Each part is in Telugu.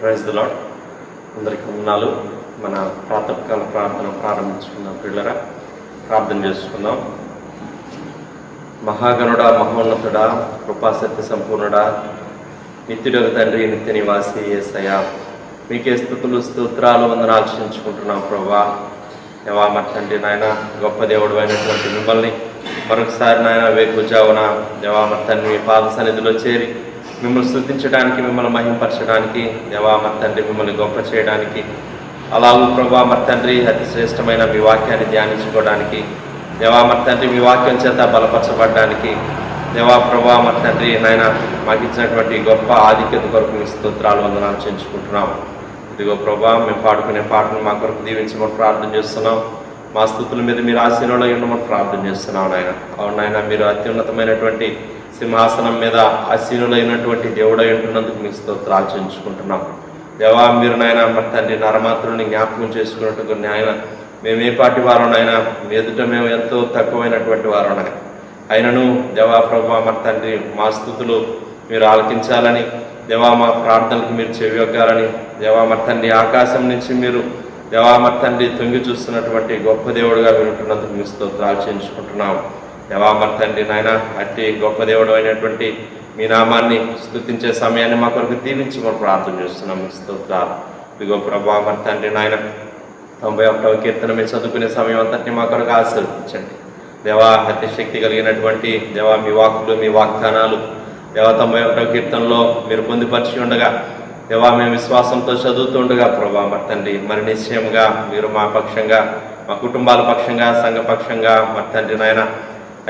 Praise the lord. అందరికీ వందనాలు. మన ప్రాతకాల ప్రార్థన ప్రారంభించుకున్నాం. పిల్లరా ప్రార్థన చేసుకుందాం. మహాగణుడా, మహోన్నతుడా, కృపాసత్య సంపూర్ణుడా, నిత్యుడగు తండ్రి, నిత్య నివాసి యేసయ్యా, మీకే స్తుతులు స్తోత్రాలు వందనాలు చెల్లించుకుంటున్నాం. ప్రభా దేవా, మరి తండ్రి నాయన, గొప్ప దేవుడు అయినటువంటి మిమ్మల్ని మరొకసారి నాయన వేకుజావున దేవా మరి తండ్రి మీ పాద సన్నిధిలో చేరి మిమ్మల్ని స్తుతించడానికి, మిమ్మల్ని మహింపరచడానికి, దేవా మరి తండ్రి మిమ్మల్ని గొప్ప చేయడానికి, అలాగే ప్రభా మరి తండ్రి అతి శ్రేష్టమైన మీ వాక్యాన్ని ధ్యానించుకోవడానికి, దేవా మరి తండ్రి మీ వాక్యం చేత బలపరచబడడానికి, దేవా ప్రభా మరి తండ్రి నాయన మాకు ఇచ్చినటువంటి గొప్ప ఆధిక్యత కొరకు మీ స్తోత్రాలు వందనాలు చెల్లించుకుంటున్నాం. ఇదిగో ప్రభా, మేము పాడుకునే పాటను మా కొరకు దీవించమని ప్రార్థన చేస్తున్నాం. మా స్తుతుల మీద మీరు ఆశీనులో ఉండమని ప్రార్థన చేస్తున్నాం నాయన. అవును నాయన, మీరు అత్యున్నతమైనటువంటి సింహాసనం మీద ఆశీనులైనటువంటి దేవుడై ఉంటున్నందుకు మీకు స్తోత్రాలు చెల్లించుకుంటున్నాం. దేవా, మీరు నాయన మరి తండ్రి నరమాత్రుని జ్ఞాపకం చేసుకున్నట్టుగా నాయన మేము ఏ పాటి వారం నాయన మీ ఎదుట మేము ఎంతో తక్కువైనటువంటి వారం నాయన. అయినను దేవా ప్రభా మరి తండ్రి మా స్తుతులు మీరు ఆలకించాలని, దేవా మా ప్రార్థనలకు మీరు చెవియొగ్గాలని, దేవా మరి తండ్రి ఆకాశం నుంచి మీరు దేవా మరి తండ్రి తొంగి చూస్తున్నటువంటి గొప్ప దేవుడుగా మీరు ఉంటున్నందుకు మీ స్తోత్రాలు చేయించుకుంటున్నాం. దేవా మరి తండ్రి నాయన అట్టి గొప్ప దేవుడు అయినటువంటి మీ నామాన్ని స్తుతించే సమయాన్ని మా కొరకు దీవించమని ప్రార్థన చేస్తున్నాం. మీ స్తోత్రాలు. ఇదిగో ప్రభా మరి తండ్రి నాయన 91వ కీర్తన మీరు చదువుకునే సమయం అంతటిని మా కొరకు ఆశీర్వదించండి. దేవా అతి శక్తి కలిగినటువంటి దేవా మీ వాక్కులు మీ వాగ్దానాలు దేవా 91వ కీర్తనలో మీరు పొందుపరిచి ఉండగా, దేవా మేము విశ్వాసంతో చదువుతుండగా ప్రభా మరి తండ్రి మరి నిశ్చయంగా మీరు మా పక్షంగా, మా కుటుంబాల పక్షంగా, సంఘ పక్షంగా మరి తండ్రి నాయన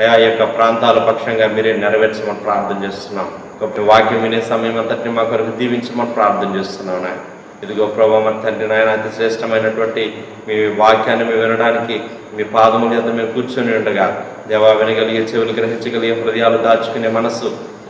ఆయా యొక్క ప్రాంతాల పక్షంగా మీరే నెరవేర్చమని ప్రార్థన చేస్తున్నాం. గొప్ప వాక్యం వినే సమయం అంతటిని మా కొరకు దీవించమని ప్రార్థన చేస్తున్నాం నాయన. ఇదిగో ప్రభా మరి తండ్రి నాయన అతి శ్రేష్టమైనటువంటి మీ వాక్యాన్ని మేము వినడానికి మీ పాదముల యొద్ద మేము కూర్చొని ఉండగా, దేవా వినగలిగే చెవులు, గ్రహించగలిగే హృదయాలు, దాచుకునే మనస్సు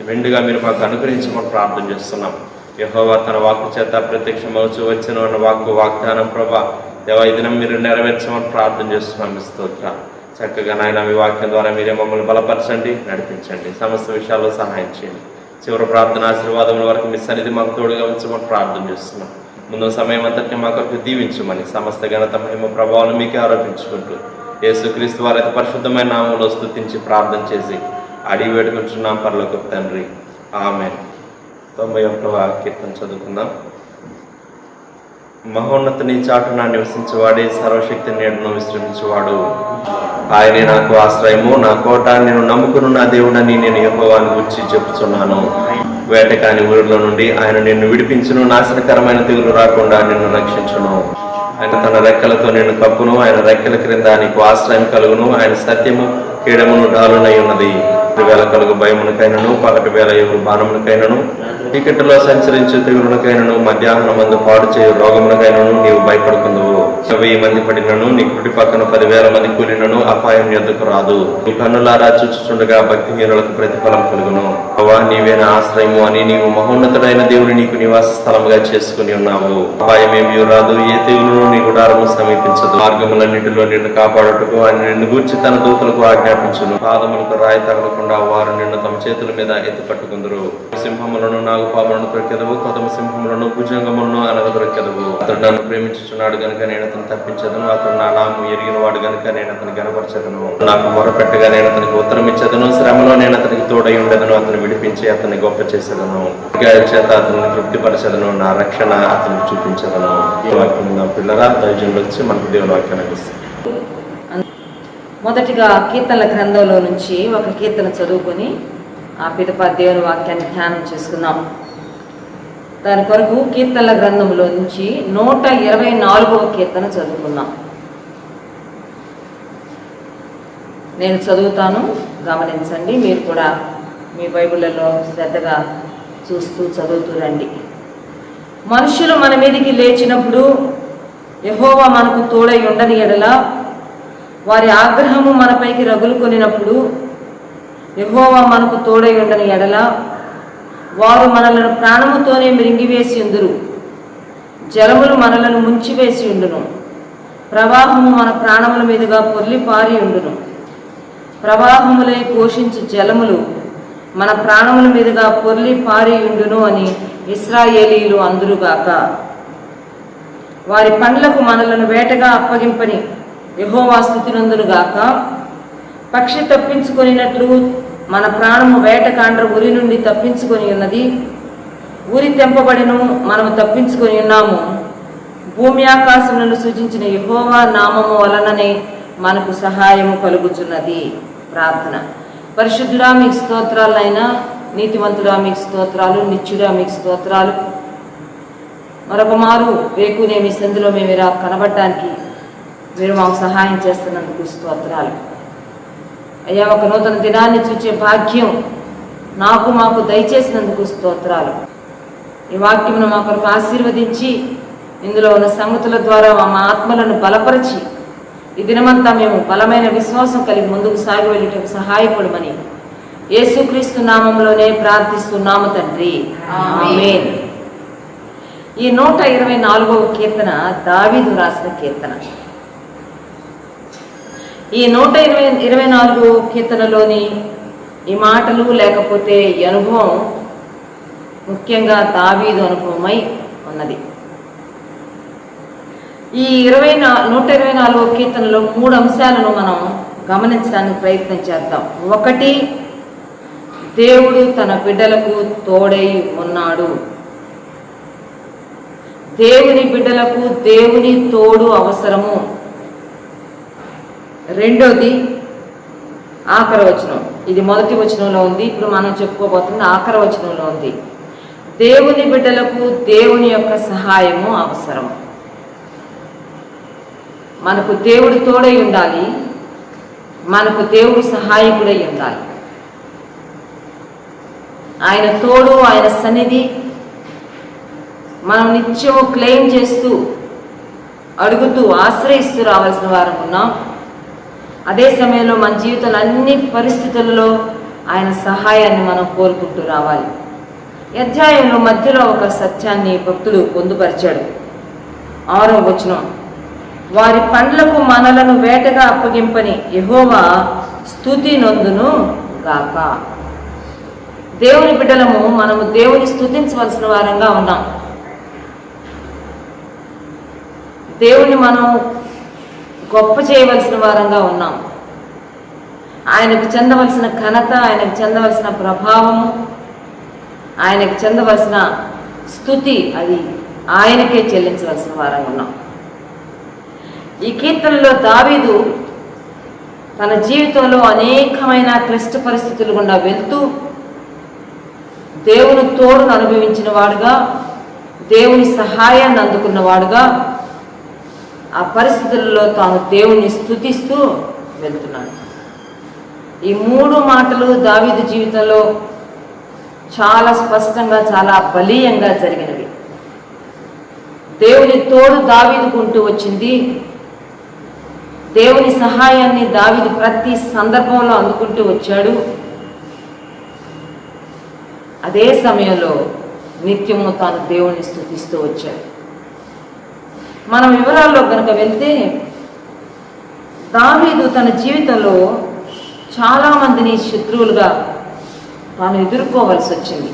మెండుగా మీరు మాకు అనుగ్రహించమని ప్రార్థన చేస్తున్నాం. యెహోవా తన వాక్కు చేత ప్రత్యక్షమవుచు వచ్చిన అన్న వాగ్దానం ప్రభా దేవా ఈ దినం మీరు నెరవేర్చమని ప్రార్థన చేస్తున్నాం. మీ స్తోత్రాలు. చక్కగా నాయన మీ వాక్యం ద్వారా మీరే మమ్మల్ని బలపరచండి, నడిపించండి, సమస్త విషయాల్లో సహాయం చేయండి. చివరి ప్రార్థన ఆశీర్వాదముల వరకు మీ సన్నిధి మాకు తోడుగా ఉంచమని ప్రార్థన చేస్తున్నాం. ముందు సమయం అంతటిని మా కొరకు దీవించమని సమస్త ఘనత మహిమ ప్రభావం మీకే ఆరోపించుకుంటూ యేసుక్రీస్తు వారి అతి పరిశుద్ధమైన నామంలో స్తుతించి ప్రార్థన చేసి అడిగి వేడుకుంటున్నాం పరలోకపు తండ్రి. ఆమేన్. 91వ కీర్తన చదువుకుందాం. మహోన్నతుని చాటున నివసించేవాడే, సర్వశక్తి నీడను విశ్రమించేవాడు. ఆయనే నాకు ఆశ్రయము, నా కోట, నేను నమ్ముకున్న నా దేవుడని నేను యెహోవాను గూర్చి చెప్పుచున్నాను. వేటకాని ఊరిలో నుండి ఆయన నిన్ను విడిపించును, నాశనకరమైన తెగులు రాకుండా నిన్ను రక్షించును. ఆయన తన రెక్కలతో నిన్ను కప్పును, ఆయన రెక్కల క్రింద నీకు ఆశ్రయం కలుగును. ఆయన సత్యము కీడమును డాలునై ఉన్నది. వేళ కలుగు భయమునకైనను, పగటి వేళ ఎవరు బాణమునకైనను, చీకటిలో సంచరించే తెగులునకైనను, మధ్యాహ్నం మందు పాడు చేయు రోగమునకైనను నీవు భయపడుకుందువు. 1000 మంది పడినను, నీ కుడి పక్కన 10,000 మంది కూలినను అపాయం ఎద్దుకు రాదు. నువ్వు కన్నులారా చూచుచుండగా భక్తిహీనులకు ప్రతిఫలం కలుగును. అవా నీవే నా ఆశ్రయము అని నీవు మహోన్నతుడైన దేవుని నీకు నివాస స్థలముగా చేసుకుని ఉన్నావు. అపాయమేమీ రాదు, ఏ తెగులును నీ గుడారము సమీపించదు. మార్గములన్నిటిలో నిన్ను కాపాడుటకు ఆయన నిన్ను గూర్చి తన దూతలకు ఆజ్ఞాపించును. పాదములకు రాయి తగలకుండా వారు నిన్ను తమ చేతుల మీద ఎత్తి పట్టుకుందరు. సింహములను, నాగుపాములను త్రొక్కెదవు, కొదమ సింహములను, భుజంగములను అనగదొక్కెదవు. అతడు నన్ను ప్రేమించుచున్నాడు గనుక నేను అతను తప్పించదను. అతడు నా నామం ఎరిగిన వాడు గనుక నేను అతను గనపరచదను. నాకు మొరపెట్టగా నేను అతనికి ఉత్తరం ఇచ్చదను. శ్రమలో నేను అతనికి తోడై ఉండదను. అతను విడిపించి అతన్ని గొప్ప చేసేదను. గాయ చేత అతన్ని తృప్తిపరచదను. నా రక్షణ అతనికి చూపించదను. వాక్యం పిల్లరా, దైవజనులు వచ్చి మనకు దేవుని వాక్యాన్ని ఇస్తారు. మొదటిగా కీర్తనల గ్రంథంలో నుంచి ఒక కీర్తన చదువుకొని ఆ పిదప దేవుని వాక్యాన్ని ధ్యానం చేసుకుందాం. దాని కొరకు కీర్తనల గ్రంథంలో నుంచి 124వ కీర్తన చదువుకుందాం. నేను చదువుతాను, గమనించండి. మీరు కూడా మీ బైబిళ్ళలో శ్రద్ధగా చూస్తూ చదువుతూ రండి. మనుషులు మన మీదికి లేచినప్పుడు యెహోవా మనకు తోడై ఉండని ఎడల, వారి ఆగ్రహము మనపైకి రగులుకొనినప్పుడు యెహోవా మనకు తోడై ఉండని ఎడల, వారు మనలను ప్రాణముతోనే మృంగివేసి ఉందురు. జలములు మనలను ముంచివేసి ఉండును. ప్రవాహము మన ప్రాణముల మీదుగా పొర్లి పారి ఉండును. ప్రవాహములై ఘోషించు జలములు మన ప్రాణముల మీదుగా పొర్లి పారియుండును అని ఇశ్రాయేలీయులు అందురుగాక. వారి పండ్లకు మనలను వేటగా అప్పగింపని యెహోవా స్తుతినందునుగాక. పక్షి తప్పించుకొనినట్లు మన ప్రాణము వేటకాండ్ర ఉరి నుండి తప్పించుకొని ఉన్నది. ఉరి తెంపబడిను, మనము తప్పించుకొని ఉన్నాము. భూమి ఆకాశములను సృజించిన యెహోవా నామము వలననే మనకు సహాయము కలుగుచున్నది. ప్రార్థన. పరిశుద్ధుడా మీకు స్తోత్రాలైనా, నీతివంతుడా మీకు స్తోత్రాలు, నిత్యుడా మీకు స్తోత్రాలు. మరొక మారు వేకునే మీ సంధిలో మేము ఇలా కనబడడానికి మీరు మాకు సహాయం చేస్తున్నందుకు స్తోత్రాలు. అయ్యా, ఒక నూతన దినాన్ని చూచే భాగ్యం మాకు దయచేసినందుకు స్తోత్రాలు. ఈ వాక్యమును మా కొరకు ఆశీర్వదించి ఇందులో ఉన్న సంగతుల ద్వారా మా ఆత్మలను బలపరిచి ఈ దినమంతా మేము బలమైన విశ్వాసం కలిగి ముందుకు సాగి వెళ్ళేటకు సహాయపడమని యేసుక్రీస్తు నామంలోనే ప్రార్థిస్తున్నాము తండ్రి, ఆమేన్. ఈ 124వ కీర్తన దావీదు రాసిన కీర్తన. ఈ 124వ కీర్తనలోని ఈ మాటలు లేకపోతే ఈ అనుభవం ముఖ్యంగా దావీదు అనుభవమై ఉన్నది. ఈ 124వ కీర్తనలో 3 అంశాలను మనం గమనించడానికి ప్రయత్నం చేద్దాం. 1, దేవుడు తన బిడ్డలకు తోడై ఉన్నాడు. దేవుని బిడ్డలకు దేవుని తోడు అవసరము. 2ది ఆఖరి వచనం. ఇది మొదటి వచనంలో ఉంది, ఇప్పుడు మనం చెప్పుకోబోతుంది ఆఖరి వచనంలో ఉంది. దేవుని బిడ్డలకు దేవుని యొక్క సహాయము అవసరం. మనకు దేవుడు తోడై ఉండాలి, మనకు దేవుడు సహాయకుడై ఉండాలి. ఆయన తోడు, ఆయన సన్నిధి మనం నిత్యము క్లెయిమ్ చేస్తూ, అడుగుతూ, ఆశ్రయిస్తూ రావాల్సిన వారం ఉన్నాం. అదే సమయంలో మన జీవితంలో అన్ని పరిస్థితులలో ఆయన సహాయాన్ని మనం కోరుకుంటూ రావాలి. ఈ అధ్యాయంలో మధ్యలో ఒక సత్యాన్ని భక్తుడు పొందుపరిచాడు. 6వ వచనం, వారి పండ్లకు మనలను వేటగా అప్పగింపని యెహోవా స్తుతి నొందును గాక. దేవుని బిడ్డలము మనము దేవుని స్తుతించవలసిన వారంగా ఉన్నాం. దేవుని మనం గొప్ప చేయవలసిన వారంగా ఉన్నాం. ఆయనకు చెందవలసిన ఘనత, ఆయనకు చెందవలసిన ప్రభావము, ఆయనకు చెందవలసిన స్తుతి అది ఆయనకే చెల్లించవలసిన వారంగా ఉన్నాం. ఈ కీర్తనలో దావీదు తన జీవితంలో అనేకమైన క్లిష్ట పరిస్థితులు గుండా వెళ్తూ దేవుని తోడును అనుభవించిన వాడుగా, దేవుని సహాయాన్ని అందుకున్నవాడుగా ఆ పరిస్థితులలో తాను దేవుణ్ణి స్తుతిస్తూ వెళ్తున్నాడు. ఈ 3 మాటలు దావీదు జీవితంలో చాలా స్పష్టంగా, చాలా బలీయంగా జరిగినవి. దేవుని తోడు దావీదుకుంటూ వచ్చింది. దేవుని సహాయాన్ని దావీదు ప్రతి సందర్భంలో అందుకుంటూ వచ్చాడు. అదే సమయంలో నిత్యము తాను దేవుణ్ణి స్తుతిస్తూ వచ్చాడు. మనం వివరాల్లో కనుక వెళ్తే దావీదు తన జీవితంలో చాలామందిని శత్రువులుగా తాను ఎదుర్కోవలసి వచ్చింది.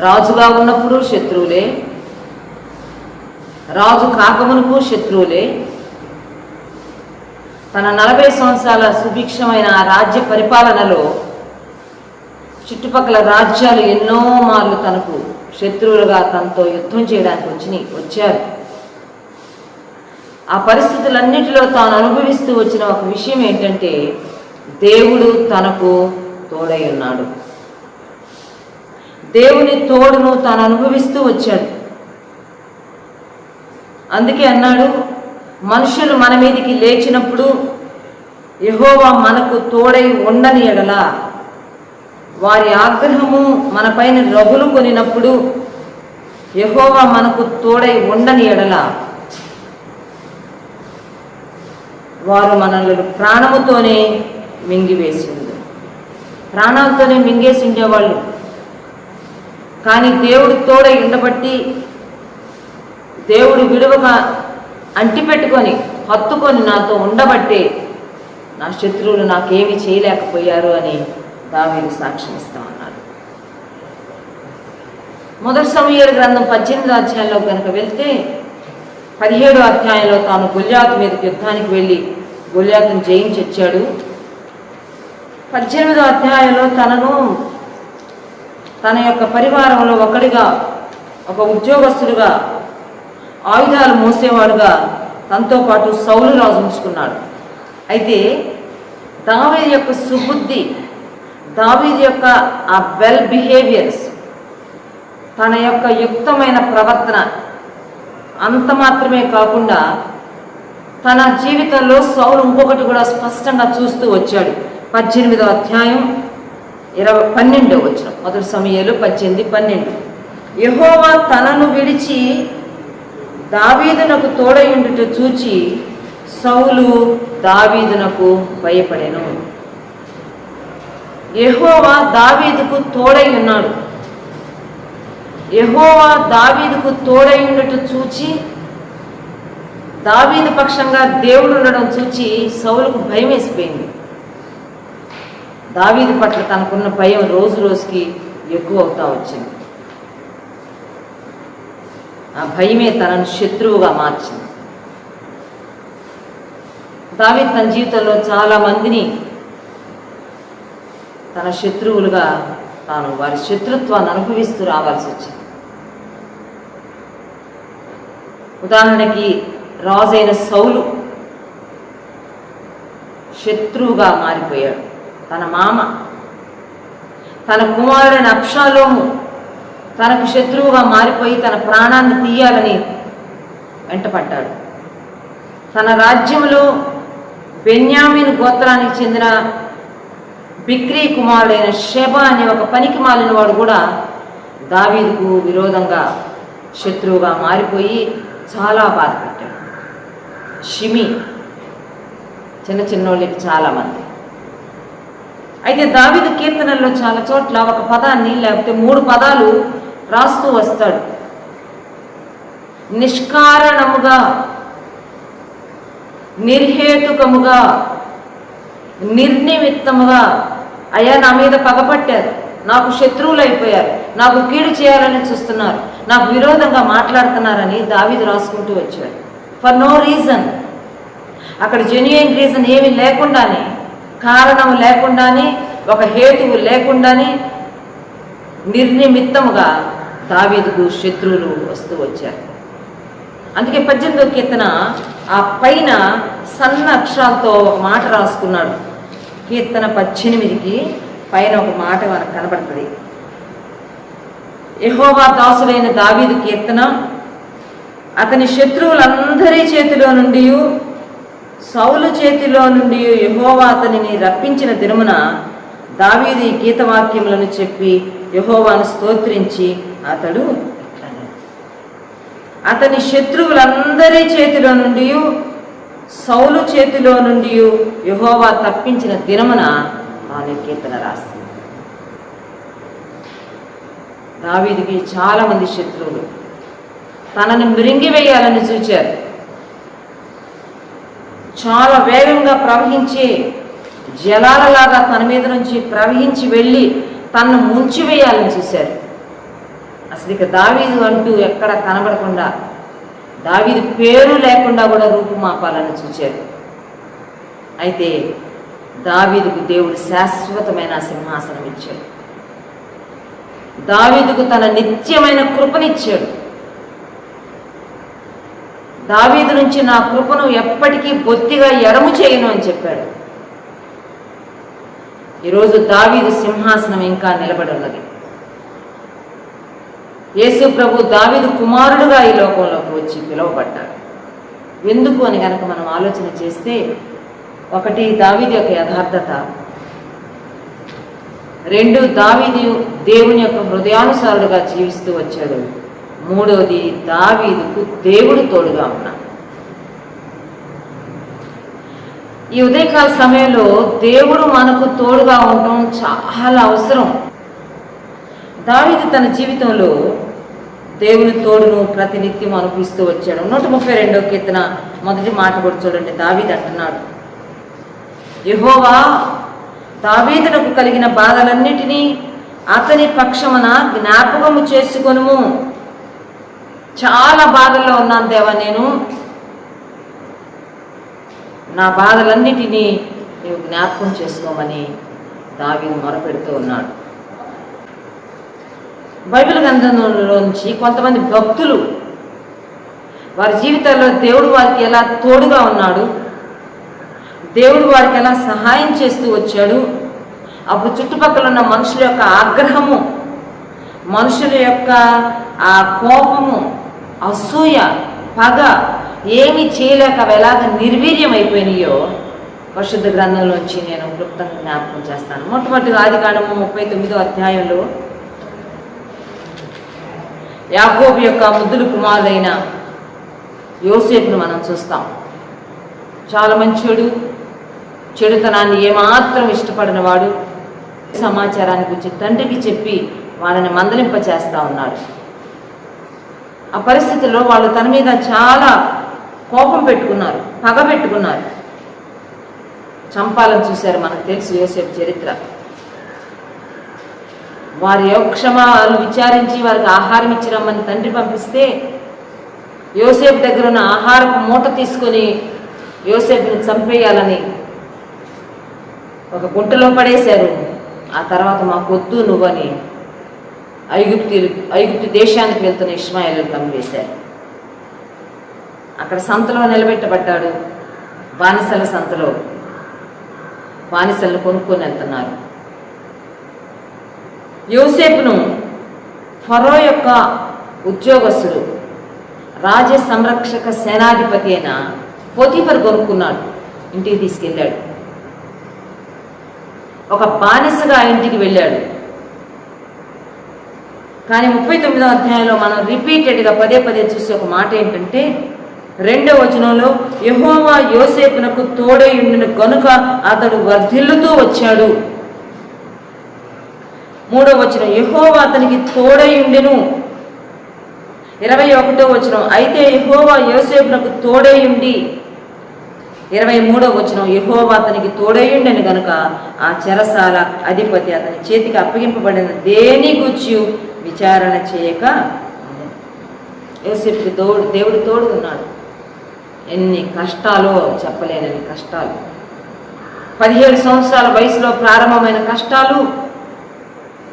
రాజుగా ఉన్నప్పుడు శత్రువులే, రాజు కాకమునుపు శత్రువులే. తన 40 సంవత్సరాల సుభిక్షమైన రాజ్య పరిపాలనలో చుట్టుపక్కల రాజ్యాలు ఎన్నో మార్లు తనకు శత్రువులుగా తనతో యుద్ధం చేయడానికి వచ్చారు. ఆ పరిస్థితులన్నిటిలో తాను అనుభవిస్తూ వచ్చిన ఒక విషయం ఏంటంటే దేవుడు తనకు తోడై ఉన్నాడు. దేవుని తోడును తాను అనుభవిస్తూ వచ్చాడు. అందుకే అన్నాడు, మనుషులు మన మీదికి లేచినప్పుడు యెహోవా మనకు తోడై ఉండని ఎడల, వారి ఆగ్రహము మన పైన రగులు కొనినప్పుడు యెహోవా మనకు తోడై ఉండని ఎడల వారు మనల్ని ప్రాణముతోనే మింగివేసింది. ప్రాణాలతోనే మింగేసి ఉండేవాళ్ళు. కానీ దేవుడు తోడై ఉండబట్టి, దేవుడు విడువగా అంటిపెట్టుకొని హత్తుకొని నాతో ఉండబట్టే నా శత్రువులు నాకేమీ చేయలేకపోయారు అని దావీదు సాక్ష్యం ఇస్తా ఉన్నాడు. మొదటి సమూయేలు గ్రంథం 18వ అధ్యాయంలో కనుక వెళ్తే 17వ అధ్యాయంలో తాను గొల్యాతు మీదకి యుద్ధానికి వెళ్ళి గొల్యాతును జయించి వచ్చాడు. 18వ అధ్యాయంలో తన యొక్క పరివారంలో ఒకడిగా, ఒక ఉద్యోగస్తుడుగా, ఆయుధాలు మోసేవాడుగా తనతో పాటు సౌలు రాజు ఉంచుకున్నాడు. అయితే దావీదు యొక్క సుబుద్ధి, దావీదు యొక్క ఆ వెల్ బిహేవియర్స్, తన యొక్క యుక్తమైన ప్రవర్తన అంత మాత్రమే కాకుండా తన జీవితంలో సౌలు ఇంకొకటి కూడా స్పష్టంగా చూస్తూ వచ్చాడు. 18వ అధ్యాయం 12వ వచనం, మొదటి సమూయేలు 18:12. యెహోవా తనను విడిచి దావీదునకు తోడయుండుట చూచి సౌలు దావీదునకు భయపడెను. యెహోవా దావీదుకు తోడై ఉన్నాడు. యెహోవా దావీదుకు తోడై ఉండటం చూచి, దావీదు పక్షంగా దేవుడు ఉండడం చూచి సౌలుకు భయం వేసిపోయింది. దావీదు పట్ల తనకున్న భయం రోజు రోజుకి ఎక్కువ అవుతా వచ్చింది. ఆ భయమే తనను శత్రువుగా మార్చింది. దావీదు తన జీవితంలో చాలా మందిని తన శత్రువులుగా తాను వారి శత్రుత్వాన్ని అనుభవిస్తూ రావాల్సి వచ్చింది. ఉదాహరణకి రాజైన సౌలు శత్రువుగా మారిపోయాడు. తన మామ, తన కుమారుడైన అబ్షాలోము తనకు శత్రువుగా మారిపోయి తన ప్రాణాన్ని తీయాలని వెంటపడ్డాడు. తన రాజ్యంలో బెన్యామీను గోత్రానికి చెందిన బిక్రీ కుమారుడైన షెబ అనే ఒక పనికి మాలిన వాడు కూడా దావీదుకు విరోధంగా శత్రువుగా మారిపోయి చాలా బాధపెట్టాడు. షిమి, చిన్నోళ్ళకి చాలామంది. అయితే దావీదు కీర్తనల్లో చాలా చోట్ల ఒక పదాన్ని లేకపోతే 3 పదాలు రాస్తూ వస్తాడు. నిష్కారణముగా, నిర్హేతుకముగా, నిర్నిమిత్తముగా, అయ్యా నా మీద పగపట్టారు, నాకు శత్రువులు అయిపోయారు, నాకు కీడు చేయాలని చూస్తున్నారు, నాకు విరోధంగా మాట్లాడుతున్నారని దావీదు రాసుకుంటూ వచ్చాడు. ఫర్ నో రీజన్, అక్కడ జెన్యూన్ రీజన్ ఏమి లేకుండానే, కారణం లేకుండానే, ఒక హేతువు లేకుండానే నిర్నిమిత్తముగా దావీదుకు శత్రువులు వస్తూ వచ్చారు. అందుకే 18వ కీర్తన ఆ పైన సన్న అక్షరాలతో ఒక మాట రాసుకున్నాడు. కీర్తన 18కి పైన ఒక మాట మనకు కనబడుతుంది. యెహోవా దాసుడైన దావీదు కీర్తన, అతని శత్రువులందరి చేతిలో నుండి, సౌలు చేతిలో నుండి యెహోవా అతనిని రప్పించిన దినమున దావీదు ఈ గీతవాక్యములను చెప్పి యెహోవాను స్తోత్రించి అతడు అతని శత్రువులందరి చేతిలో నుండి, సౌలు చేతిలో నుండి యెహోవా తప్పించిన దినమున తాను కీర్తన రాస్తుంది. దావీదుకి చాలా మంది శత్రువులు తనని మృంగివేయాలని చూచారు. చాలా వేగంగా ప్రవహించే జలాలలాగా తన మీద నుంచి ప్రవహించి వెళ్ళి తనను ముంచివేయాలని చూశారు. అసలు ఇక దావీదు అంటూ ఎక్కడ కనబడకుండా, దావీదు పేరు లేకుండా కూడా రూపుమాపాలని చూశారు. అయితే దావీదుకు దేవుడు శాశ్వతమైన సింహాసనం ఇచ్చాడు. దావీదుకు తన నిత్యమైన కృపనిచ్చాడు. దావీదు నుంచి నా కృపను ఎప్పటికీ బొత్తిగా ఎడము చేయను అని చెప్పాడు. ఈరోజు దావీదు సింహాసనం ఇంకా నిలబడి ఉన్నది. యేసు ప్రభు దావీదు కుమారుడుగా ఈ లోకంలోకి వచ్చి పిలువబడ్డాడు. ఎందుకు అని కనుక మనం ఆలోచన చేస్తే, 1 దావీదు యొక్క యథార్థత, 2 దావీదు దేవుని యొక్క హృదయానుసారుడుగా జీవిస్తూ వచ్చాడు, 3వది దావీదుకు దేవుడు తోడుగా ఉన్నాడు. ఈ ఉదయకాల సమయంలో దేవుడు మనకు తోడుగా ఉండటం చాలా అవసరం. దావీదు తన జీవితంలో దేవుని తోడును ప్రతినిత్యం అనుభవిస్తూ వచ్చాడు. 132వ కీర్తన మొదటి మాట కూడా చూడండి. దావీదు అంటున్నాడు, యెహోవా దావీదునకు కలిగిన బాధలన్నిటినీ అతని పక్షమున జ్ఞాపకము చేసుకొనుము. చాలా బాధల్లో ఉన్నాను దేవా, నేను నా బాధలన్నిటినీ నీవు జ్ఞాపకం చేసుకోమని దావీదు మొరపెడుతూ ఉన్నాడు. బైబిల్ గ్రంథంలోంచి కొంతమంది భక్తులు వారి జీవితాల్లో దేవుడు వారికి ఎలా తోడుగా ఉన్నాడు, దేవుడు వారికి ఎలా సహాయం చేస్తూ వచ్చాడు, అప్పుడు చుట్టుపక్కల ఉన్న మనుషుల యొక్క ఆగ్రహము, మనుషుల యొక్క ఆ కోపము, అసూయ, పగ ఏమీ చేయలేక అవి ఎలాగ నిర్వీర్యం అయిపోయినాయో పరిశుద్ధ గ్రంథంలోంచి నేను క్లుప్తంగా జ్ఞాపకం చేస్తాను. మొట్టమొదటిగా ఆదికాండము 39వ అధ్యాయంలో యాకోబు యొక్క ముద్దుల కుమారుడైన యోసేపును మనం చూస్తాం. చాలా మంచోడు, చెడుతనాన్ని ఏమాత్రం ఇష్టపడిన వాడు. సమాచారాన్ని గురించి తండ్రికి చెప్పి వాళ్ళని మందలింప చేస్తూ ఉన్నాడు. ఆ పరిస్థితుల్లో వాళ్ళు తన మీద చాలా కోపం పెట్టుకున్నారు, పగ పెట్టుకున్నారు, చంపాలని చూశారు. మనకు తెలుసు యోసేపు చరిత్ర. వారి యోగక్షేమాలు విచారించి వారికి ఆహారం ఇచ్చిరమ్మని తండ్రి పంపిస్తే యోసేపు దగ్గర ఉన్న ఆహారపు మూట తీసుకొని యోసేపుని చంపేయాలని ఒక గుంటలో పడేశారు. ఆ తర్వాత మాకొద్దు నువ్వని ఐగుప్తు దేశానికి వెళ్తున్న ఇష్మాయేలు చంపేశారు. అక్కడ సంతలో నిలబెట్టబడ్డాడు. బానిసల సంతలో బానిసలను కొనుక్కొని వెళ్తున్నారు. యోసేపును ఫరో యొక్క ఉద్యోగస్తుడు, రాజ సంరక్షక సేనాధిపతి అయిన పోతీఫర్ కొనుక్కున్నాడు, ఇంటికి తీసుకెళ్ళాడు. ఒక బానిసగా ఇంటికి వెళ్ళాడు. కానీ 39వ అధ్యాయంలో మనం రిపీటెడ్గా పదే చూసే ఒక మాట ఏంటంటే 2వ వచనంలో యెహోవా యోసేపునకు తోడై ఉండిన గనుక అతడు వర్ధిల్లుతూ వచ్చాడు. 3వ వచనం యెహోవా అతనికి తోడై ఉండెను. 21వ వచనం అయితే యెహోవా యోసేపునకు తోడై ఉండి. 23వ వచనం యెహోవా అతనికి తోడై ఉండెను గనుక ఆ చెరసాల అధిపతి అతని చేతికి అప్పగింపబడిన దేని గూర్చి విచారణ చేయక యోసేపుకి దేవుడు తోడు ఉన్నాడు. ఎన్ని కష్టాలో చెప్పలేనని కష్టాలు, 17 సంవత్సరాల వయసులో ప్రారంభమైన కష్టాలు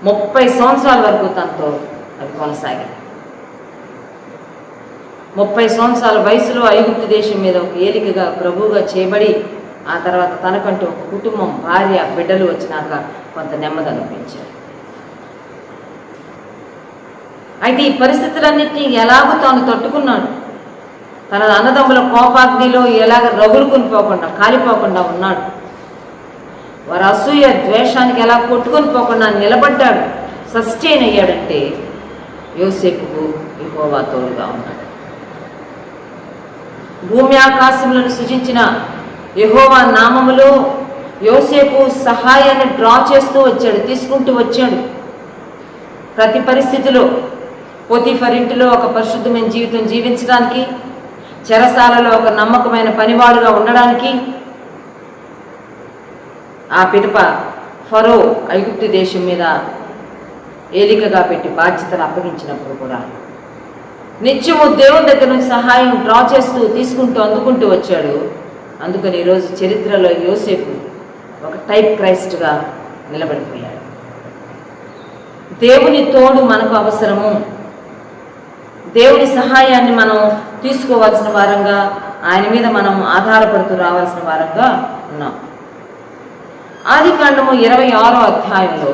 30 సంవత్సరాల వరకు తనతో అవి కొనసాగాయి. 30 సంవత్సరాల వయసులో ఐగుప్తు దేశం మీద ఒక ఏలికగా ప్రభువుగా చేయబడి ఆ తర్వాత తనకంటూ ఒక కుటుంబం, భార్య, బిడ్డలు వచ్చినాక కొంత నెమ్మది అనిపించాడు. అయితే ఈ పరిస్థితులన్నింటినీ ఎలాగో తాను తట్టుకున్నాడు. తన అన్నదమ్ముల కోపాగ్నిలో ఎలాగ రగులుకొని పోకుండా, కాలిపోకుండా ఉన్నాడు. వారి అసూయ ద్వేషానికి ఎలా కొట్టుకొని పోకుండా నిలబడ్డాడు, సస్టైన్ అయ్యాడంటే యోసేపుకు యెహోవా తోడుగా ఉన్నాడు. భూమి ఆకాశములను సృజించిన యెహోవా నామములో యోసేపు సహాయాన్ని డ్రా చేస్తూ వచ్చాడు, తీసుకుంటూ వచ్చాడు. ప్రతి పరిస్థితిలో పోతీఫర్ ఇంటిలో ఒక పరిశుద్ధమైన జీవితం జీవించడానికి, చెరసాలలో ఒక నమ్మకమైన పనివాడుగా ఉండడానికి, ఆ పిదప ఫరో ఐగుప్తు దేశం మీద ఏలికగా పెట్టి బాధ్యతలు అప్పగించినప్పుడు కూడా నిత్యము దేవుని దగ్గర నుంచి సహాయం డ్రా చేస్తూ తీసుకుంటూ అందుకుంటూ వచ్చాడు. అందుకని ఈరోజు చరిత్రలో యోసేపు ఒక టైప్ క్రైస్ట్గా నిలబడిపోయాడు. దేవుని తోడు మనకు అవసరము. దేవుని సహాయాన్ని మనం తీసుకోవాల్సిన వారంగా, ఆయన మీద మనం ఆధారపడుతూ రావాల్సిన వారంగా ఉన్నాం. ఆదికాండము 26వ అధ్యాయంలో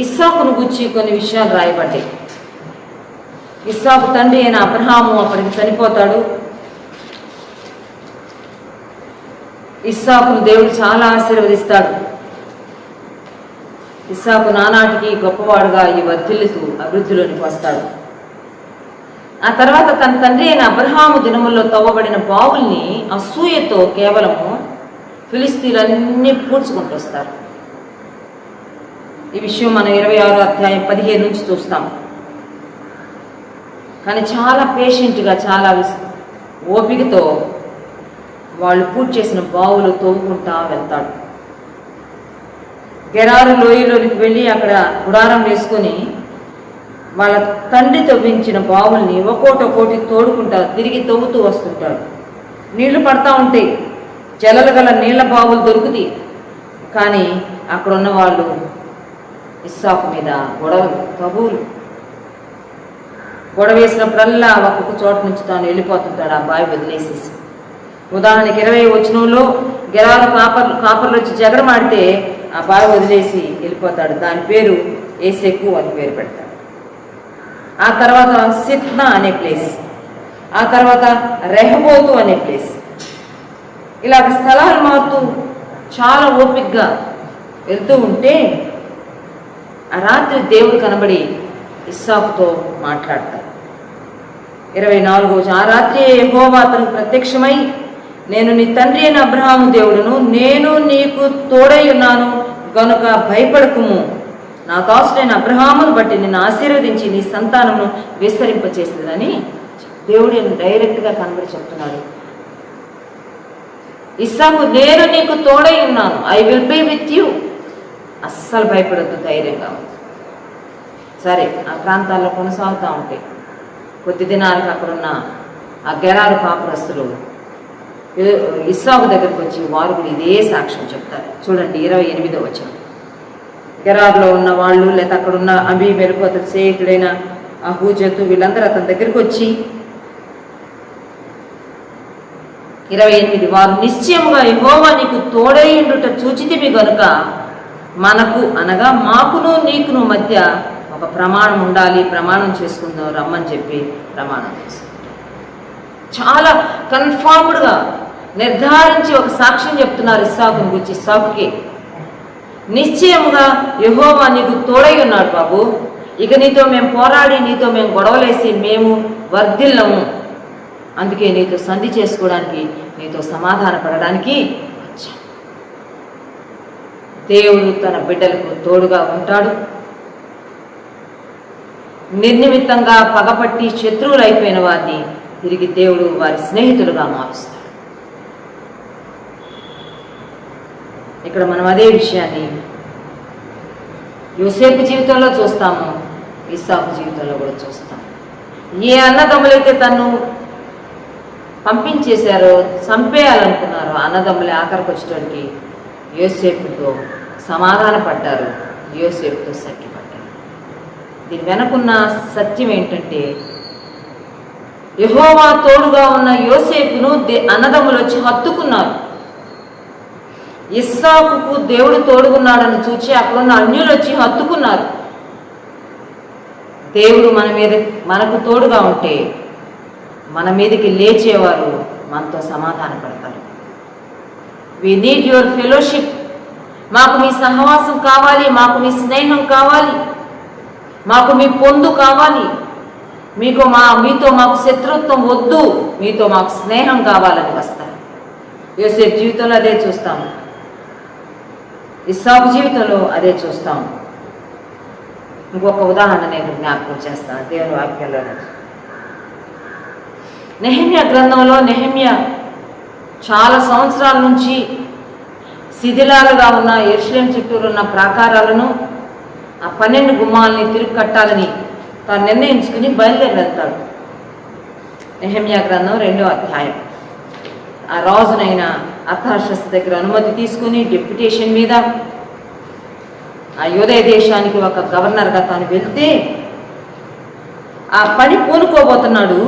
ఇస్సాకును గురించి కొన్ని విషయాలు రాయబడ్డాయి. ఇస్సాకు తండ్రి అయిన అబ్రహాము అప్పటికి చనిపోతాడు. ఇస్సాకును దేవుడు చాలా ఆశీర్వదిస్తాడు. ఇస్సాకు నానాటికి గొప్పవాడుగా ఈ వర్ధిల్లుతూ అభివృద్ధిలోనికి వస్తాడు. ఆ తర్వాత తన తండ్రి అయిన అబ్రహాము దినముల్లో తవ్వబడిన బావుల్ని అసూయతో కేవలము ఫిలిస్తీన్లన్నీ పూడ్చుకుంటూ వస్తారు. ఈ విషయం మనం 26వ అధ్యాయం 15 నుంచి చూస్తాం. కానీ చాలా పేషెంట్గా, చాలా ఓపికతో వాళ్ళు పూర్తి చేసిన బావులు తవ్వుకుంటా వెళ్తాడు. గెరారు లోయలోనికి వెళ్ళి అక్కడ గుడారం వేసుకొని వాళ్ళ తండ్రి తవ్వించిన బావుల్ని ఒక్కోటి తోడుకుంటా తిరిగి తవ్వుతూ వస్తుంటాడు. నీళ్లు పడతా ఉంటాయి, జలలు గల నీళ్ల బావులు దొరుకుతాయి. కానీ అక్కడ ఉన్న వాళ్ళు ఇస్సాకు మీద గొడవలు, తగువులు. గొడవ వేసినప్పుడల్లా ఒక్కొక్క చోట నుంచి తాను వెళ్ళిపోతుంటాడు ఆ బావి వదిలేసేసి. ఉదాహరణకి 20వ వచనంలో గెరారు కాపర్లు వచ్చి జగడమాడితే ఆ బావి వదిలేసి వెళ్ళిపోతాడు. దాని పేరు ఏసెకు అని పేరు పెడతాడు. ఆ తర్వాత సిత్నా అనే ప్లేస్, ఆ తర్వాత రెహబోతు అనే ప్లేస్. ఇలాగ స్థలాలు మారుతూ చాలా ఓపికగా వెళ్తూ ఉంటే ఆ రాత్రి దేవుడు కనబడి ఇస్సాకుతో మాట్లాడతాడు. 24వ ఆ రాత్రి యెహోవా అతనికి ప్రత్యక్షమై, నేను నీ తండ్రి అయిన అబ్రహాము దేవుడును, నేను నీకు తోడై ఉన్నాను గనుక భయపడకుము. నా దాసుడైన అబ్రహామును బట్టి నిన్ను ఆశీర్వదించి నీ సంతానమును విస్తరింపచేస్తుందని దేవుడు డైరెక్ట్గా కనబడి చెప్తున్నాడు. ఇస్సాకు, నేను నీకు తోడై ఉన్నాను, I will be with you. అస్సలు భయపడద్దు, ధైర్యంగా ఉంది. సరే, ఆ ప్రాంతాల్లో కొనసాగుతూ ఉంటాయి. కొద్ది దినాలకు అక్కడున్న ఆ గెరారు కాపురస్తులు ఇస్సాకు దగ్గరికి వచ్చి వారు కూడా ఇదే సాక్ష్యం చెప్తారు. చూడండి 28వ వచనం. గెరారులో ఉన్న వాళ్ళు లేదా అక్కడున్న అబీ మెరుకు అతని స్నేహితుడైన అహూజతు వీళ్ళందరూ అతని దగ్గరికి వచ్చి 28, వారు నిశ్చయముగా యెహోవా నీకు తోడై ఉండుట చూచితివి గనుక మనకు అనగా మాకును నీకును మధ్య ఒక ప్రమాణం ఉండాలి, ప్రమాణం చేసుకుందాం రమ్మని చెప్పి ప్రమాణం చేసుకుంటాం. చాలా కన్ఫామ్డ్గా నిర్ధారించి ఒక సాక్ష్యం చెప్తున్నారు ఇస్సాకుని గురించి. ఇస్సాకుకి నిశ్చయముగా యెహోవా నీకు తోడై ఉన్నాడు బాబు, ఇక నీతో మేము పోరాడి నీతో మేము గొడవలేసి మేము వర్ధిల్లము, అందుకే నీతో సంధి చేసుకోవడానికి నీతో సమాధాన పడడానికి వచ్చాం. దేవుడు తన బిడ్డలకు తోడుగా ఉంటాడు. నిర్నిమిత్తంగా పగపట్టి శత్రువులు అయిపోయిన వారిని తిరిగి దేవుడు వారి స్నేహితులుగా మారుస్తాడు. ఇక్కడ మనం అదే విషయాన్ని యోసేపు జీవితంలో చూస్తాము, ఇస్సాకు జీవితంలో కూడా చూస్తాం. ఏ అన్నదమ్ములైతే తను పంపించేశారో, చంపేయాలనుకున్నారో, అన్నదమ్ములే ఆఖరికి వచ్చేటోడికి యోసేపుతో సమాధాన పడ్డారు, యోసేపుతో సఖ్యపడ్డారు. దీని వెనకున్న సత్యం ఏంటంటే, యెహోవా తోడుగా ఉన్న యోసేపును అన్నదమ్ములు వచ్చి హత్తుకున్నారు. ఇస్సాకుకు దేవుడు తోడుగున్నాడని చూచి అక్కడున్న అన్యులు వచ్చి హత్తుకున్నారు. దేవుడు మనకు తోడుగా ఉంటే మన మీదకి లేచేవారు మనతో సమాధాన పడతారు. We need your fellowship. మాకు మీ సహవాసం కావాలి, మాకు మీ స్నేహం కావాలి, మాకు మీ పొందు కావాలి, మీతో మాకు శత్రుత్వం వద్దు, మీతో మాకు స్నేహం కావాలని వస్తారు. యోసేపు జీవితంలో అదే చూస్తాము, ఇస్సాకు జీవితంలో అదే చూస్తాము. ఇంకొక ఉదాహరణ నేను జ్ఞాపకం చేస్తాను దేవుని వాక్యంలో. నెహెమ్యా గ్రంథంలో నెహెమ్యా చాలా సంవత్సరాల నుంచి శిథిలాలుగా ఉన్న యెరూషలేము చుట్టూరు ఉన్న ప్రాకారాలను, ఆ 12 గుమ్మాలని తిరిగి కట్టాలని తాను నిర్ణయించుకుని బయలుదేరి వెళ్తాడు. నెహెమ్యా గ్రంథం 2వ అధ్యాయం. ఆ రాజునైన అర్తహషస్త దగ్గర అనుమతి తీసుకుని డెప్యుటేషన్ మీద ఆ యూదయ దేశానికి ఒక గవర్నర్గా తాను వెళ్తే ఆ పని పూనుకోబోతున్నాడు.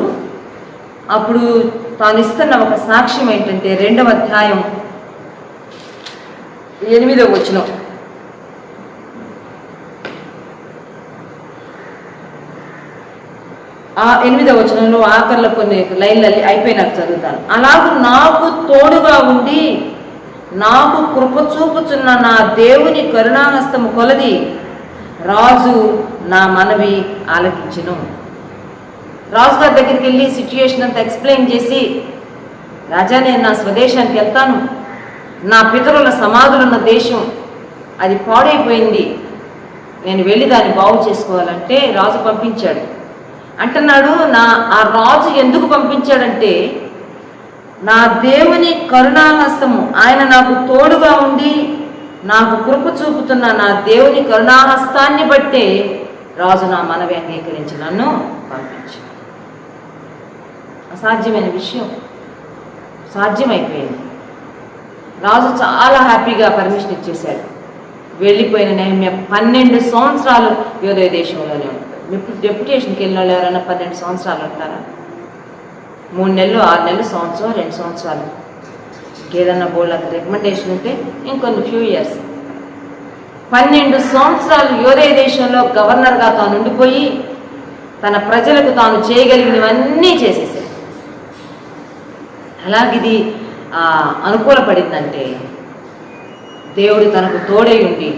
అప్పుడు తాను ఇస్తున్న ఒక సాక్ష్యం ఏంటంటే 2వ అధ్యాయం 8వ వచనం. ఆ 8వ వచనంలో ఆఖరిలో కొన్ని లైన్లు అయిపోయినాక చదువుతాను. అలాగే నాకు తోడుగా ఉండి నాకు కృప చూపుచున్న నా దేవుని కరుణాహస్తము కొలది రాజు నా మనవి ఆలకించును. రాజుగారి దగ్గరికి వెళ్ళి సిచ్యుయేషన్ అంతా ఎక్స్ప్లెయిన్ చేసి, రాజా నేను నా స్వదేశానికి వెళ్తాను, నా పితరుల సమాధులున్న దేశం అది పాడైపోయింది, నేను వెళ్ళి దాన్ని బాగు చేసుకోవాలంటే రాజు పంపించాడు అంటున్నాడు. ఆ రాజు ఎందుకు పంపించాడంటే నా దేవుని కరుణాహస్తము, ఆయన నాకు తోడుగా ఉండి నాకు కృప చూపుతున్న నా దేవుని కరుణాహస్తాన్ని బట్టే రాజు నా మనవి అంగీకరించి నన్ను పంపించు. అసాధ్యమైన విషయం సాధ్యమైపోయింది. రాజు చాలా హ్యాపీగా పర్మిషన్ ఇచ్చేశాడు. వెళ్ళిపోయిన నెహమ్యా 12 సంవత్సరాలు యోదయ దేశంలోనే ఉంటాడు. డెప్యుటేషన్కి వెళ్ళిన వాళ్ళు ఎవరైనా 12 సంవత్సరాలు ఉంటారా? 3 నెలలు, 6 నెలలు, సంవత్సరం, 2 సంవత్సరాలు. ఇంకేదన్నా బోర్డు రికమెండేషన్ ఉంటే ఇంకొన్ని ఫ్యూ ఇయర్స్. 12 సంవత్సరాలు యోదయ దేశంలో గవర్నర్గా తాను ఉండిపోయి తన ప్రజలకు తాను చేయగలిగినవన్నీ చేసేసాడు. అలాగిది అనుకూలపడిందంటే దేవుడు తనకు తోడై ఉండి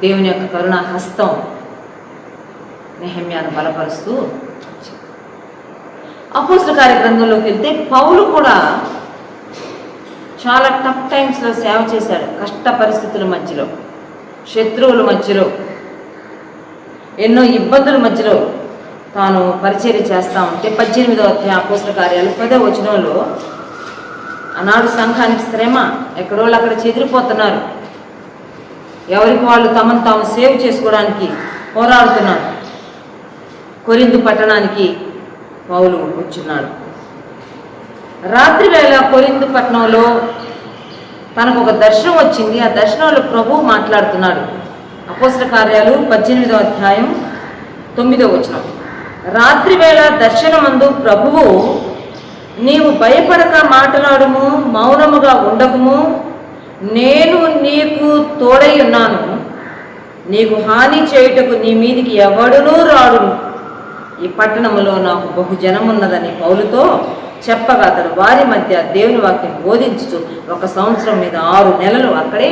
దేవుని యొక్క కరుణా హస్తం నెహమ్యాను బలపరుస్తూ. అపోస్తల కార్య గ్రంథంలోకి వెళ్తే పౌలు కూడా చాలా టఫ్ టైమ్స్లో సేవ చేశాడు. కష్ట పరిస్థితుల మధ్యలో, శత్రువుల మధ్యలో, ఎన్నో ఇబ్బందుల మధ్యలో తాను పరిచర్య చేస్తూ ఉంటే 18వ అధ్యాయం అపోస్తల కార్యాలు 10వ వచనంలో ఆనాడు సంఘానికి శ్రమ, ఎక్కడోళ్ళు అక్కడ చెదిరిపోతున్నారు, ఎవరికి వాళ్ళు తమను తాము సేవ్ చేసుకోవడానికి పోరాడుతున్నారు. కొరింథు పట్టణానికి పౌలు వచ్చున్నాడు. రాత్రి వేళ కొరింథు పట్టణంలో తనకు ఒక దర్శనం వచ్చింది. ఆ దర్శనంలో ప్రభువు మాట్లాడుతున్నాడు. అపోస్తల కార్యాలు 18వ అధ్యాయం 9వ వచనం. రాత్రి వేళ దర్శనమందు ప్రభువు, నీవు భయపడక మాట్లాడుము, మౌనముగా ఉండకుము, నేను నీకు తోడై ఉన్నాను, నీకు హాని చేయుటకు నీ మీదికి ఎవడునూ రాడు, ఈ పట్టణములో నాకు బహుజనమున్నదని పౌలుతో చెప్పగా అతడు వారి మధ్య దేవుని వాక్యం బోధించుచు 1 సంవత్సరం మీద 6 నెలలు అక్కడే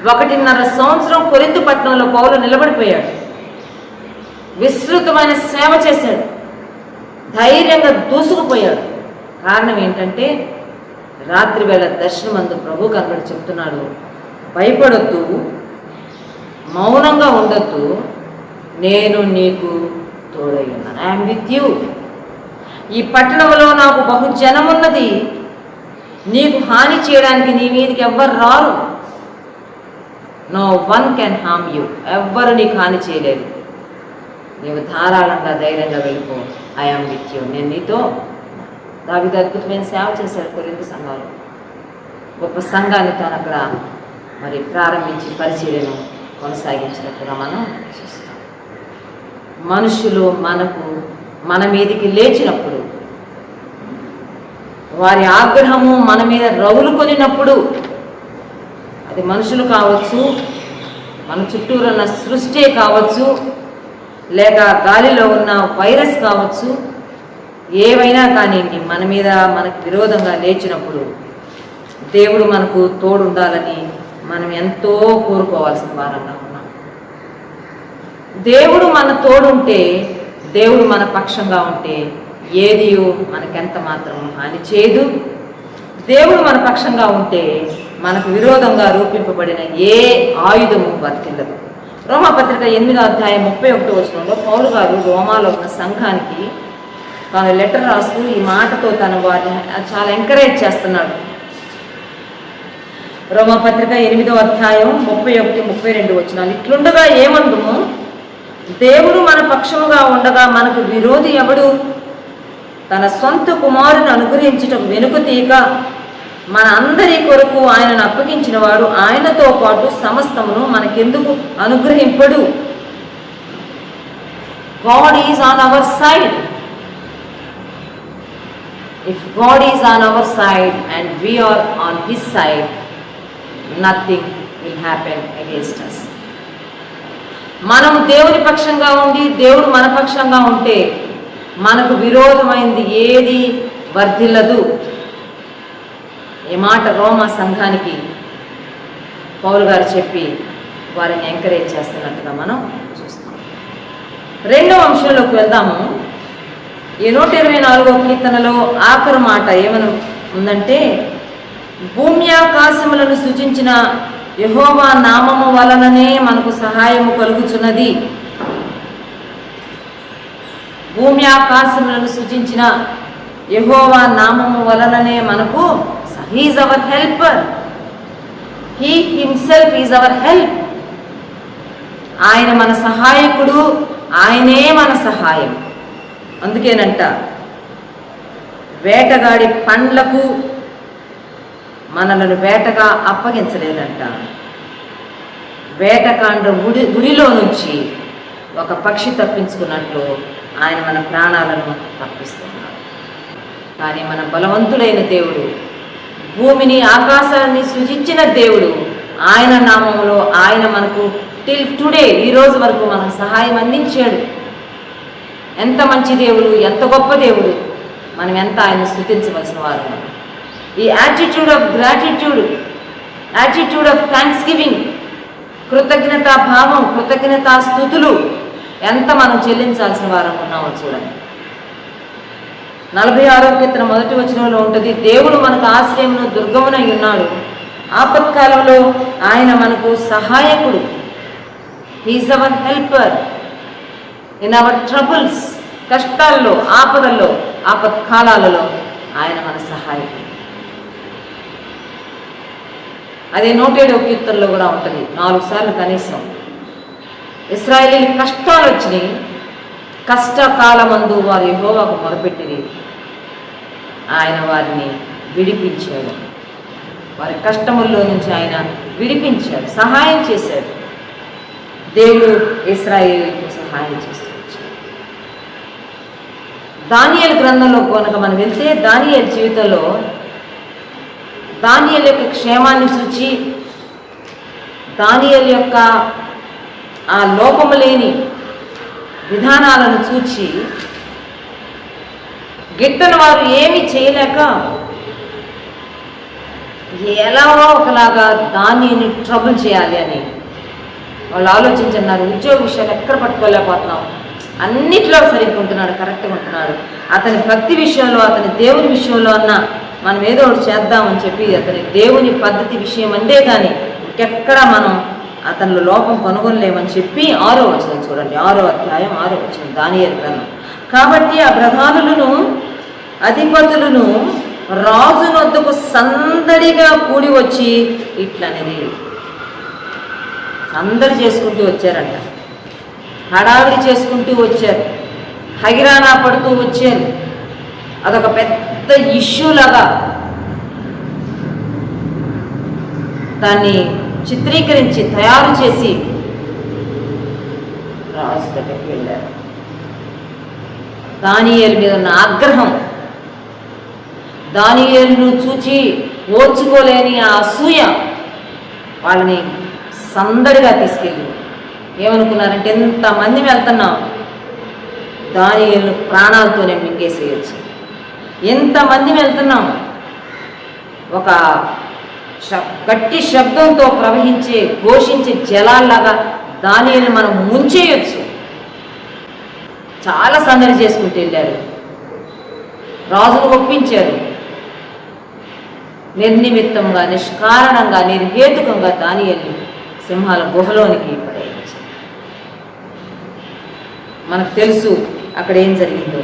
1.5 సంవత్సరం కొరింథు పట్టణంలో పౌలు నిలబడిపోయాడు. విస్తృతమైన సేవ చేశాడు. ధైర్యంగా దూసుకుపోయాడు. కారణం ఏంటంటే రాత్రి వేళ దర్శనమందు ప్రభు కనబడి చెప్తున్నాడు, భయపడొద్దు, మౌనంగా ఉండొద్దు, నేను నీకు తోడై ఉన్నాను. I'm with you. ఈ పట్టణంలో నాకు బహుజనమున్నది, నీకు హాని చేయడానికి నీ మీదకి ఎవ్వరు రారు. No one can harm you. ఎవ్వరు నీకు హాని చేయలేరు. నీవు ధారాళంగా ధైర్యంగా వెళ్ళిపో. I'm with you. నేను నీతో. దావీదు అద్భుతమైన సేవ చేశాడు కొరింథు సంఘంలో. గొప్ప సంఘాన్ని తాను అక్కడ మరి ప్రారంభించి పరిచర్యను కొనసాగించినట్టుగా మనం చూస్తాం. మనుషులు మన మీదికి లేచినప్పుడు, వారి ఆగ్రహము మన మీద రగులుకొనినప్పుడు, అది మనుషులు కావచ్చు, మన చుట్టూరు ఉన్న సృష్టి కావచ్చు, లేక గాలిలో ఉన్న వైరస్ కావచ్చు, ఏవైనా కానివ్వండి, మన మీద మనకు విరోధంగా లేచినప్పుడు దేవుడు మనకు తోడుండాలని మనం ఎంతో కోరుకోవాల్సిన వారంగా ఉన్నాం. దేవుడు మన తోడుంటే, దేవుడు మన పక్షంగా ఉంటే ఏది మనకెంత మాత్రం హాని చేయదు. దేవుడు మన పక్షంగా ఉంటే మనకు విరోధంగా రూపింపబడిన ఏ ఆయుధము వర్తిల్లదు. రోమాపత్రిక 8వ అధ్యాయం 31వ వచనంలో పౌలు గారు రోమాలో ఉన్న సంఘానికి తాను లెటర్ రాస్తూ ఈ మాటతో తను వారిని చాలా ఎంకరేజ్ చేస్తున్నాడు. రోమాపత్రిక 8వ అధ్యాయం 31, 32 వచనాలు. ఇట్లుండగా ఏమందుము, దేవుడు మన పక్షముగా ఉండగా మనకు విరోధి ఎవడు? తన సొంత కుమారుని అనుగ్రహించుటకు వెనుక తీయక మన అందరి కొరకు ఆయనను అప్పగించిన వాడు ఆయనతో పాటు సమస్తమును మనకెందుకు అనుగ్రహింపడు? God is on our side. If God is on our side and we are on his side, nothing will happen against us. మనము దేవుని పక్షంగా ఉండి దేవుడు మన పక్షంగా ఉంటే మనకు విరోధమైంది ఏది వర్ధిల్లదు. ఈ మాట రోమా సంఘానికి పౌలు గారు చెప్పి వారిని ఎంకరేజ్ చేస్తున్నట్టుగా మనం చూస్తాం. 2వ అంశంలోకి వెళ్దాము. ఈ 124వ కీర్తనలో ఆఖరు మాట ఏమని ఉందంటే, భూమి ఆకాశములను సృజించిన యెహోవా నామము వలననే మనకు సహాయము కలుగుచున్నది. భూమి ఆకాశములను సృజించిన యెహోవా నామము వలననే మనకు he is our helper. He himself is our help. ఆయన మన సహాయకుడు, ఆయనే మన సహాయం. అందుకేనంట వేటగాడి పండ్లకు మనలను వేటగా అప్పగించలేదంట. వేటకాండ గురిలో నుంచి ఒక పక్షి తప్పించుకున్నట్లు ఆయన మన ప్రాణాలను తప్పిస్తున్నాడు. కానీ మన బలవంతుడైన దేవుడు, భూమిని ఆకాశాన్ని సృజించిన దేవుడు, ఆయన నామంలో ఆయన మనకు టిల్ టుడే, ఈ రోజు వరకు మనకు సహాయం అందించాడు. ఎంత మంచి దేవుడు, ఎంత గొప్ప దేవుడు. మనం ఎంత ఆయన స్తుతించవలసిన వారు. ఈ attitude of gratitude, attitude of thanks giving, కృతజ్ఞతా భావం, కృతజ్ఞతా స్తుతులు ఎంత మనం చెల్లించాల్సిన వారం ఉన్నామో చూడండి. 46వ కీర్తన 1వ వచనంలో ఉంటుంది, దేవుడు మనకు ఆశ్రయమును దుర్గమునై ఉన్నాడు, ఆపత్కాలంలో ఆయన మనకు సహాయకుడు. He is our helper in our troubles. కష్టాల్లో, ఆపదల్లో, ఆపత్కాలాలలో ఆయన మన సహాయకుడు. అదే 107వ కీర్తనలో కూడా ఉంటుంది 4 సార్లు కనీసం. ఇశ్రాయేలీలు కష్టాలు వచ్చినాయి, కష్టకాలమందు వారు యెహోవాకు మొరపెట్టిరి, ఆయన వారిని విడిపించాడు. వారి కష్టముల్లో నుంచి ఆయన విడిపించాడు, సహాయం చేశాడు. దేవుడు ఇశ్రాయేలీయులకు సహాయం చేస్తూ వచ్చాడు. దానియేలు గ్రంథంలో కనుక మనం వెళ్తే, దానియేలు జీవితంలో దానియేలు యొక్క క్షేమాన్ని చూచి, దానియేలు యొక్క ఆ లోపము లేని విధానాలను చూచి, గిట్టని వారు ఏమి చేయలేక ఎలాగో ఒకలాగా దానిని ట్రబుల్ చేయాలి అని వాళ్ళు ఆలోచించున్నారు. ఉద్యోగ విషయాలు ఎక్కడ పట్టుకోలేకపోతున్నాం, అన్నిట్లో సరిగ్గా ఉంటున్నాడు, కరెక్ట్గా ఉంటున్నాడు. అతని భక్తి విషయంలో, అతని దేవుని విషయంలో అన్నా మనం ఏదో ఒకటి చేద్దామని చెప్పి అతని దేవుని పద్ధతి విషయం అందే కానీ ఇంకెక్కడ మనం అతనిలో లోపం కనుగొనలేమని చెప్పి 6వ వచనం చూడండి, 6వ అధ్యాయం 6వ వచనం దానియేలు గ్రంథం. కాబట్టి ఆ ప్రధానులను అధిపతులను రాజు వద్దకు సందడిగా కూడి వచ్చి ఇట్లనేది, అందరు చేసుకుంటూ వచ్చారంట, హడావిడి చేసుకుంటూ వచ్చారు, హగిరానా పడుతూ వచ్చారు. అదొక పెద్ద ఇష్యూ లాగా దాన్ని చిత్రీకరించి తయారు చేసి రాజు దగ్గరికి వెళ్ళారు. దానియేలు మీద ఉన్న ఆగ్రహం, దానియేలును చూచి ఓర్చుకోలేని ఆ అసూయ వాళ్ళని సందడిగా తీసుకెళ్ళి ఏమనుకున్నారంటే, ఎంతమంది వెళ్తున్నాం, దానియేలును ప్రాణాలతోనే మింగేసేయచ్చు. ఎంతమంది వెళ్తున్నాం, ఒక గట్టి శబ్దంతో ప్రవహించే ఘోషించే జలాల్లాగా దానియేలును మనం ముంచేయచ్చు. చాలా సందడి చేసుకుంటూ వెళ్ళారు, రాజును ఒప్పించారు. నిర్నిమిత్తంగా, నిష్కారణంగా, నిర్హేతుకంగా దానియేలును సింహాల గుహలోనికి పడేయచ్చు. మనకు తెలుసు అక్కడ ఏం జరిగిందో.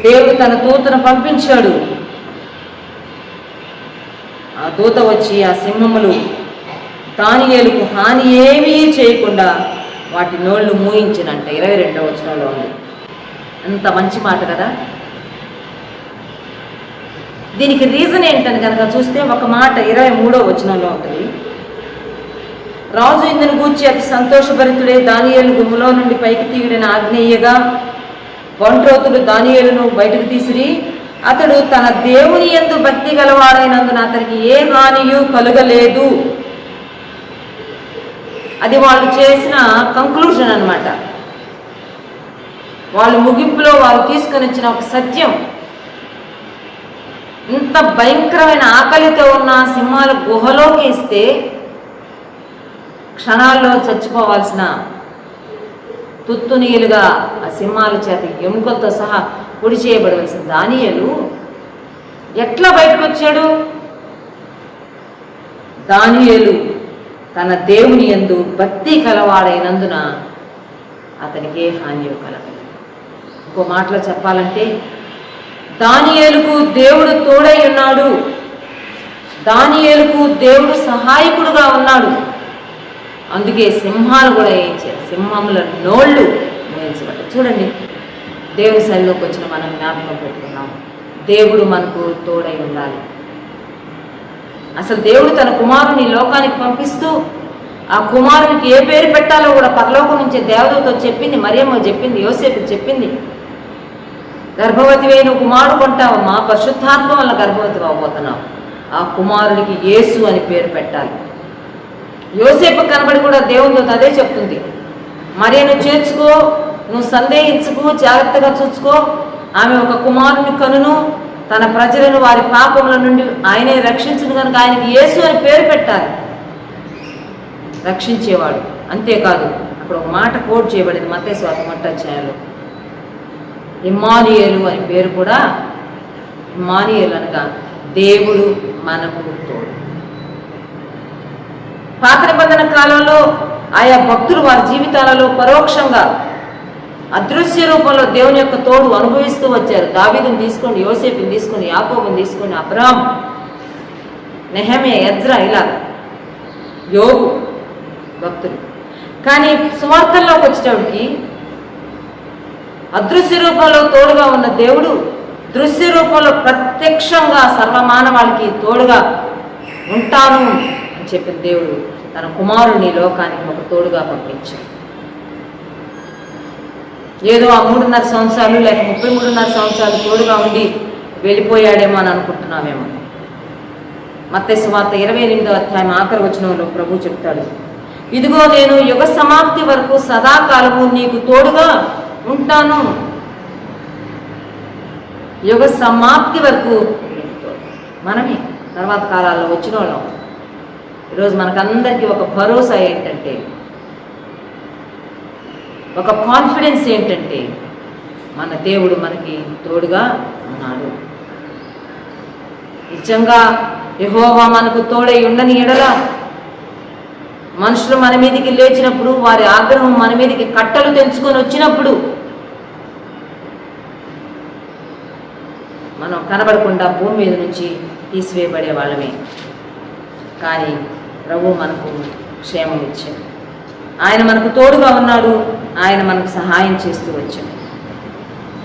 దేవుడు తన దూతను పంపించాడు. ఆ దూత వచ్చి ఆ సింహములు దానియేలుకు హాని ఏమీ చేయకుండా వాటి నోళ్ళు మూయించినంట. 22వ వచనంలో ఉంది. అంత మంచి మాట కదా. దీనికి రీజన్ ఏంటని కనుక చూస్తే ఒక మాట 23వ వచనంలో ఉంటుంది. రాజు ఇందును గూర్చి అతి సంతోషభరితుడే దానియేలు గుమ్మలో నుండి పైకి తీయుడని ఆజ్ఞేయగా ఒంట్రోతులు దానియేలును బయటకు తీసిరి. అతడు తన దేవుని యందు భక్తి గలవాడైనందున అతనికి ఏ హానియు కలుగలేదు. అది వాళ్ళు చేసిన కంక్లూజన్ అన్నమాట. వాళ్ళు ముగింపులో వాళ్ళు తీసుకొని వచ్చిన ఒక సత్యం. ఇంత భయంకరమైన ఆకలితో ఉన్న సింహాల గుహలోకి ఇస్తే క్షణాల్లో చచ్చిపోవాల్సిన తుత్తునీయులుగా ఆ సింహాల చేత ఎముకలతో సహా పొడి చేయబడవలసిన దానియేలు ఎట్లా బయటకు వచ్చాడు? దానియేలు తన దేవుని యందు భక్తి కలవాడైనందున అతనికి ఏ హాని కలగలేదు. ఇంకో మాటలో చెప్పాలంటే దానియేలుకు దేవుడు తోడై ఉన్నాడు, దానియేలుకు దేవుడు సహాయకుడుగా ఉన్నాడు. అందుకే సింహాలు కూడా ఏం చేయాలి, సింహముల నోళ్ళు మూయించబడ్డాయి. చూడండి, దేవుని సన్నిధిలోకి వచ్చిన మనం జ్ఞాపకం పెట్టుకున్నాం, దేవుడు మనకు తోడై ఉండాలి. అసలు దేవుడు తన కుమారుని లోకానికి పంపిస్తూ ఆ కుమారునికి ఏ పేరు పెట్టాలో కూడా పరలోకం నుంచి దేవతతో చెప్పింది, మరియమ్మ చెప్పింది, యోసేపు చెప్పింది. గర్భవతి అయిన కుమారుడు కొంటావమ్మా, పరిశుద్ధాత్మ వల్ల గర్భవతి అవ్వబోతున్నావు, ఆ కుమారుడికి యేసు అని పేరు పెట్టాలి. యోసేపు కనబడి కూడా దేవునితో అదే చెప్తుంది, మరియను చేర్చుకో, నువ్వు సందేహించుకో, జాగ్రత్తగా చూసుకో, ఆమె ఒక కుమారుని కనును, తన ప్రజలను వారి పాపముల నుండి ఆయనే రక్షించును కనుక ఆయనకి యేసు అని పేరు పెట్టాలి, రక్షించేవాడు. అంతేకాదు అక్కడ ఒక మాట కోట్ చేయబడింది మత్తయి సువార్త 1వ అధ్యాయంలో, ఇమ్మానుయేలు అని పేరు కూడా, ఇమ్మానుయేలు అనగా దేవుడు మనకు తోడు. పాత నిబంధన కాలంలో ఆయా భక్తులు వారి జీవితాలలో పరోక్షంగా అదృశ్య రూపంలో దేవుని యొక్క తోడు అనుభవిస్తూ వచ్చారు. దావీదుని తీసుకోండి, యోసేపుని తీసుకోండి, యాకోబుని తీసుకోండి, అబ్రహాం, నెహెమియా, ఎజ్రా, ఇలా యోబు భక్తులు. కానీ సువార్తల్లోకి వచ్చేటప్పటికి అదృశ్య రూపంలో తోడుగా ఉన్న దేవుడు దృశ్య రూపంలో ప్రత్యక్షంగా సర్వమానవాళికి తోడుగా ఉంటాను అని చెప్పిన దేవుడు తన కుమారుని లోకానికి ఒక తోడుగా పంపించాడు. ఏదో ఆ 3.5 సంవత్సరాలు లేక 33.5 సంవత్సరాలు తోడుగా ఉండి వెళ్ళిపోయాడేమో అని అనుకుంటున్నామేమో. మత్తయి సువార్త 28వ అధ్యాయం ఆఖరి వచనంలో ప్రభు చెప్తాడు, ఇదిగో నేను యుగ సమాప్తి వరకు సదాకాలము నీకు తోడుగా ఉంటాను. యుగ సమాప్తి వరకు మనమే తర్వాత కాలాల్లో వచ్చిన వాళ్ళం. ఈరోజు మనకందరికీ ఒక భరోసా ఏంటంటే, ఒక కాన్ఫిడెన్స్ ఏంటంటే, మన దేవుడు మనకి తోడుగా ఉన్నాడు. నిజంగా యెహోవా మనకు తోడై ఉండని ఎడల మనుషులు మన మీదకి లేచినప్పుడు, వారి ఆగ్రహం మన మీదకి కట్టలు తెంచుకొని వచ్చినప్పుడు మనం కనబడకుండా భూమి మీద నుంచి తీసివేయబడే వాళ్ళమే. కానీ ప్రభు మనకు క్షేమం ఇచ్చాడు, ఆయన మనకు తోడుగా ఉన్నాడు, ఆయన మనకు సహాయం చేస్తూ వచ్చాడు.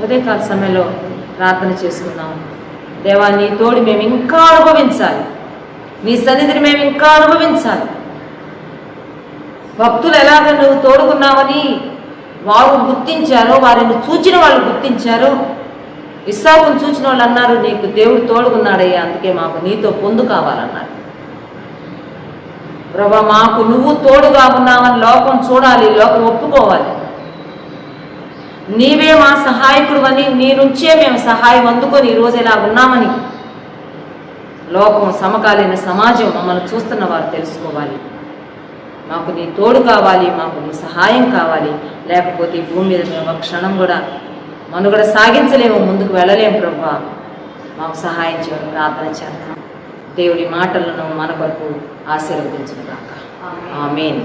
ఉదయకాల సమయంలో ప్రార్థన చేసుకున్నాం, దేవా నీ తోడు మేము ఇంకా అనుభవించాలి, నీ సన్నిధిని మేము ఇంకా అనుభవించాలి. భక్తులు ఎలాగ నువ్వు తోడుకున్నావని వారు గుర్తించారో, వారిని చూచిన వాళ్ళు గుర్తించారో, ఇస్సాకును చూచిన వాళ్ళు అన్నారు, నీకు దేవుడు తోడుకున్నాడయ్యా, అందుకే మాకు నీతో పొందు కావాలన్నారు. ప్రభా మాకు నువ్వు తోడుగా ఉన్నావని లోకం చూడాలి, లోకం ఒప్పుకోవాలి. నీవే మా సహాయకుడు అని, నీ నుంచే మేము సహాయం అందుకొని ఈరోజు ఇలా ఉన్నామని లోకం, సమకాలీన సమాజం, మమ్మల్ని చూస్తున్న వారు తెలుసుకోవాలి. మాకు నీ తోడు కావాలి, మాకు నీ సహాయం కావాలి, లేకపోతే ఈ భూమి మీద మేము ఒక క్షణం కూడా మనుగడ సాగించలేము, ముందుకు వెళ్ళలేము. ప్రభా మాకు సహాయం చేయడం ప్రార్థన చేస్తాం. దేవుడి మాటలను మన కొరకు ఆశీర్వదించుగాక. ఆమేన్.